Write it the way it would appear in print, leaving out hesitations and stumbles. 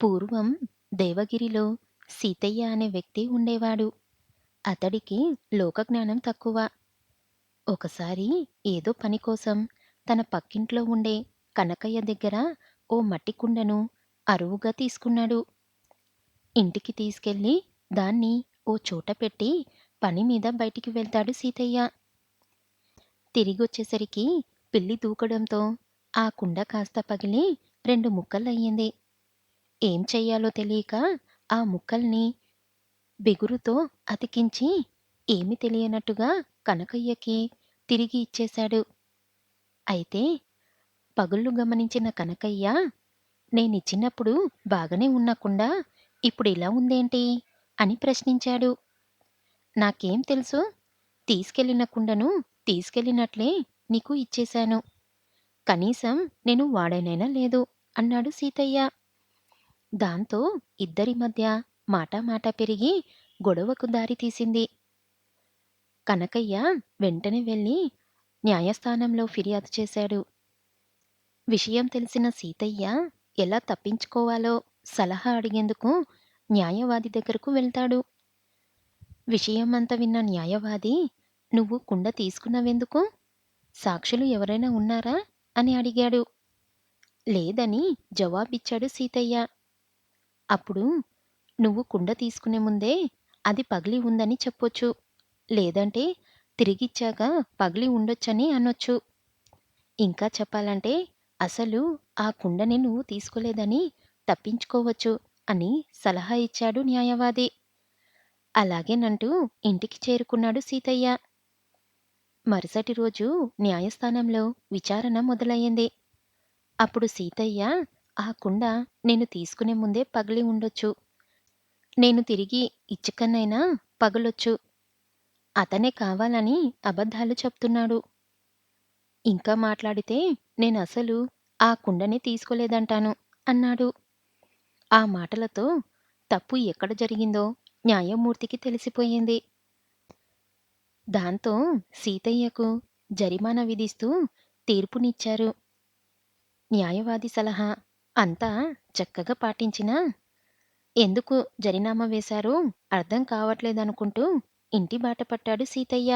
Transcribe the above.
పూర్వం దేవగిరిలో సీతయ్య అనే వ్యక్తి ఉండేవాడు. అతడికి లోకజ్ఞానం తక్కువ. ఒకసారి ఏదో పని కోసం తన పక్కింట్లో ఉండే కనకయ్య దగ్గర ఓ మట్టి కుండను అరువుగా తీసుకున్నాడు. ఇంటికి తీసుకెళ్ళి దాన్ని ఓ చోట పెట్టి పని మీద బయటికి వెళ్తాడు సీతయ్య. తిరిగొచ్చేసరికి పిల్లి దూకడంతో ఆ కుండ కాస్త పగిలి 2 ముక్కలయ్యింది. ఏం చెయ్యాలో తెలియక ఆ ముక్కల్ని బిగురుతో అతికించి ఏమీ తెలియనట్టుగా కనకయ్యకి తిరిగి ఇచ్చేశాడు. అయితే పగుళ్ళు గమనించిన కనకయ్య, నేనిచ్చినప్పుడు బాగానే ఉన్న కుండ ఇప్పుడిలా ఉందేంటి? అని ప్రశ్నించాడు. నాకేం తెలుసు? తీసుకెళ్ళిన కుండను తీసుకెళ్ళినట్లే నీకు ఇచ్చేశాను. కనీసం నేను వాడనైనా లేదు అన్నాడు సీతయ్య. దాంతో ఇద్దరి మధ్య మాట పెరిగి గొడవకు దారి తీసింది. కనకయ్య వెంటనే వెళ్లి న్యాయస్థానంలో ఫిర్యాదు చేశాడు. విషయం తెలిసిన సీతయ్య ఎలా తప్పించుకోవాలో సలహా అడిగేందుకు న్యాయవాది దగ్గరకు వెళ్తాడు. విషయమంతా విన్న న్యాయవాది, "నువ్వు కుండ తీసుకున్నవెందుకు? సాక్షులు ఎవరైనా ఉన్నారా?" అని అడిగాడు. లేదని జవాబిచ్చాడు సీతయ్య. అప్పుడు, "నువ్వు కుండ తీసుకునే ముందే అది పగిలి ఉందని చెప్పొచ్చు. లేదంటే తిరిగిచ్చాక పగిలి ఉండొచ్చని అనొచ్చు. ఇంకా చెప్పాలంటే అసలు ఆ కుండని నువ్వు తీసుకోలేదని తప్పించుకోవచ్చు" అని సలహా ఇచ్చాడు న్యాయవాది. అలాగేనంటూ ఇంటికి చేరుకున్నాడు సీతయ్య. మరుసటి రోజు న్యాయస్థానంలో విచారణ మొదలయ్యింది. అప్పుడు సీతయ్య, "ఆ కుండ నేను తీసుకునే ముందే పగిలి ఉండొచ్చు. నేను తిరిగి ఇచ్చకనైనా పగలొచ్చు. అతనే కావాలని అబద్ధాలు చెప్తున్నాడు. ఇంకా మాట్లాడితే నేనసలు ఆ కుండనే తీసుకోలేదంటాను" అన్నాడు. ఆ మాటలతో తప్పు ఎక్కడ జరిగిందో న్యాయమూర్తికి తెలిసిపోయింది. దాంతో సీతయ్యకు జరిమానా విధిస్తూ తీర్పునిచ్చారు. న్యాయవాది సలహా అంతా చక్కగా పాటించినా, ఎందుకు జరినామా వేశారో అర్థం కావట్లేదనుకుంటూ ఇంటి బాట పట్టాడు సీతయ్య.